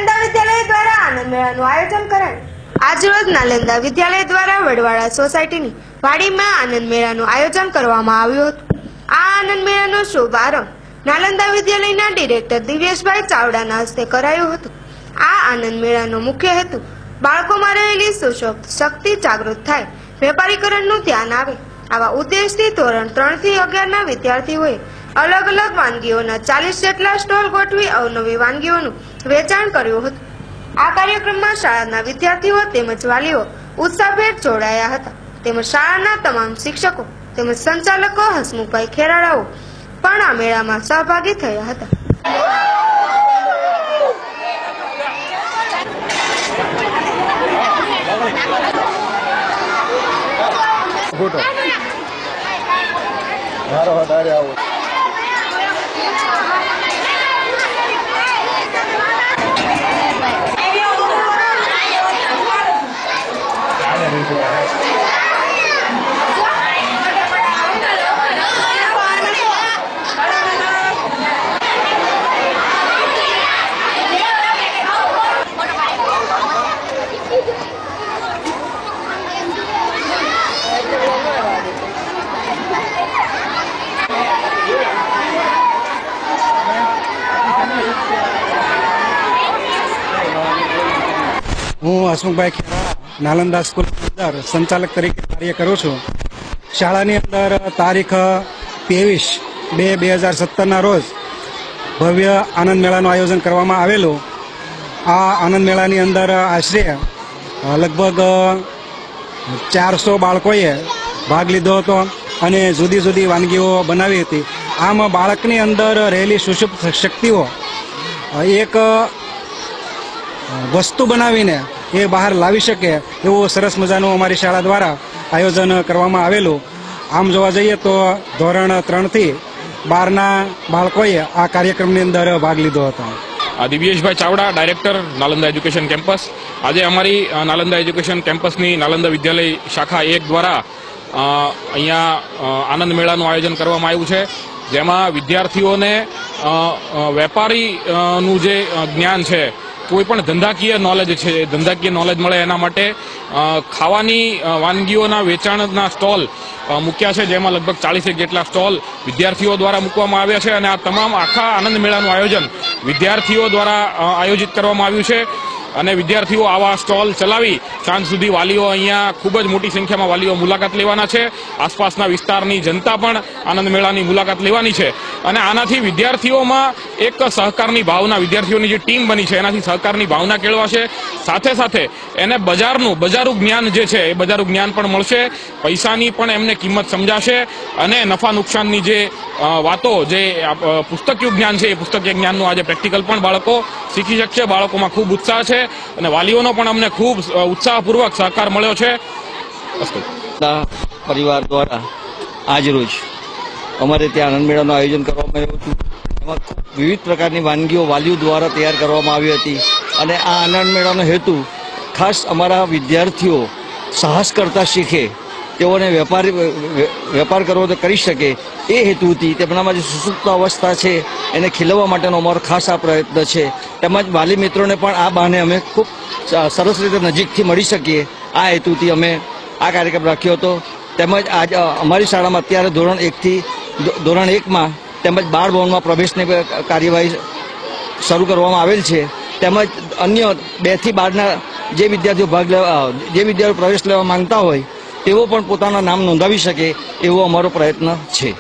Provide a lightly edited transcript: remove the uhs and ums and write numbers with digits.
નાલંદા વિદ્યાલય દ્વારા આનંદ મેળાનું આયોજન કરાયું। આજરોજ નાલંદા વિદ્યાલય દ્વારા વડવાડા સોસાયટીની વાડીમાં આનંદ મેળાનું આયોજન કરવામાં આવ્યું હતું। આ આનંદ મેળાનો શુભારંભ નાલંદા વિદ્યાલયના ડિરેક્ટર દિવ્યેશભાઈ ચાવડાના હસ્તે કરાયો હતો। આ આનંદ મેળાનો મુખ્ય હેતુ બાળકોમાં રહેલી સુષુપ્ત શક્તિ જાગૃત થાય, વેપારીકરણનું ધ્યાન આવે, આવા ઉદ્દેશથી ધોરણ 3 થી 11 ના વિદ્યાર્થીઓએ અલગ અલગ વાનગીઓના 40 જેટલા સ્ટોલ ગોઠવી અવનવી વાનગીઓનું વેચાણ કર્યું હતું। આ કાર્યક્રમમાં શાળાના વિદ્યાર્થીઓ તેમજ વાલીઓ ઉત્સાહભેર જોડાયા હતા, તેમજ શાળાના તમામ શિક્ષકો તેમજ સંચાલકો હસમુખભાઈ ખેરાડાઓ પણ આ મેળામાં સહભાગી થયા હતા। હું હસમુખભાઈ ખેરાડા નાલંદા સ્કૂલની અંદર સંચાલક તરીકે કાર્ય કરું છું। શાળાની અંદર તારીખ 23/2/2017ના રોજ ભવ્ય આનંદ મેળાનું આયોજન કરવામાં આવેલું। આ આનંદ મેળાની અંદર આશરે લગભગ 400 બાળકોએ ભાગ લીધો હતો અને જુદી જુદી વાનગીઓ બનાવી હતી। આમ બાળકની અંદર રહેલી સુષુપ્ત શક્તિઓ એક વસ્તુ બનાવીને એ બહાર લાવી શકે એવું સરસ મજાનું અમારી શાળા દ્વારા આયોજન કરવામાં આવેલું। આમ જોવા જઈએ તો ધોરણ 3 થી 12ના બાળકોએ આ કાર્યક્રમની અંદર ભાગ લીધો હતો। Divyeshbhai Chavda, director Nalanda education campus. આજે અમારી નાલંદા એજ્યુકેશન કેમ્પસની નાલંદા વિદ્યાલય શાખા 1 દ્વારા અહીંયા આનંદ મેળાનું આયોજન કરવામાં આવ્યું છે, જેમાં વિદ્યાર્થીઓને વેપારીનું જે જ્ઞાન છે, કોઈ પણ ધંધાકીય નોલેજ છે, ધંધાકીય નોલેજ મળે એના માટે ખાવાની વાનગીઓના વેચાણના સ્ટોલ મૂક્યા છે, જેમાં લગભગ 40 જેટલા સ્ટોલ વિદ્યાર્થીઓ દ્વારા મૂકવામાં આવ્યા છે। અને આ તમામ આખા આનંદ મેળાનું આયોજન વિદ્યાર્થીઓ દ્વારા આયોજિત કરવામાં આવ્યું છે અને વિદ્યાર્થીઓ આવા સ્ટોલ ચલાવી સાંજ સુધી વાલીઓ અહીંયા ખૂબ જ મોટી સંખ્યામાં વાલીઓ મુલાકાત લેવાના છે। આસપાસના વિસ્તારની જનતા પણ આનંદ મેળાની મુલાકાત લેવાની છે અને આનાથી વિદ્યાર્થીઓમાં એક સહકારની ભાવના, વિદ્યાર્થીઓની જે ટીમ બની છે એનાથી સહકારની ભાવના કેળવાશે। સાથે સાથે એને બજારું જ્ઞાન જે છે એ બજારું જ્ઞાન પણ મળશે, પૈસાની પણ એમને કિંમત સમજાશે અને નફા નુકસાનની જે વાતો, જે પુસ્તકીય જ્ઞાન છે એ પુસ્તકીય જ્ઞાનનું આજે પ્રેક્ટિકલ પણ બાળકો શીખી શકશે। બાળકોમાં ખૂબ ઉત્સાહ છે અને વાલીઓનો પણ અમને ખૂબ ઉત્સાહપૂર્વક સહકાર મળ્યો છે। પરિવાર દ્વારા આજ રોજ અમારે ત્યાં આનંદ મેળાનું આયોજન કરવામાં આવ્યું હતું। એમાં વિવિધ પ્રકારની વાનગીઓ વાલીઓ દ્વારા તૈયાર કરવામાં આવી હતી અને આ આનંદ મેળાનો હેતુ ખાસ અમારા વિદ્યાર્થીઓ સાહસ કરતા શીખે, તેઓને વેપાર કરવો તો કરી શકે એ હેતુથી તેમનામાં જે સુસુપ્ત અવસ્થા છે એને ખીલવવા માટેનો અમારો ખાસ આ પ્રયત્ન છે। તેમજ વાલી મિત્રોને પણ આ બહાને અમે ખૂબ સરસ રીતે નજીકથી મળી શકીએ આ હેતુથી અમે આ કાર્યક્રમ રાખ્યો હતો। તેમજ આજ અમારી શાળામાં અત્યારે ધોરણ 1 થી ધોરણ 1માં તેમજ બાળ ભવનમાં પ્રવેશની કાર્યવાહી શરૂ કરવામાં આવેલ છે। તેમજ અન્ય 2 થી 12ના જે વિદ્યાર્થીઓ પ્રવેશ લેવા માંગતા હોય તેઓ પણ પોતાના નામ નોંધાવી શકે એવો અમારો પ્રયત્ન છે।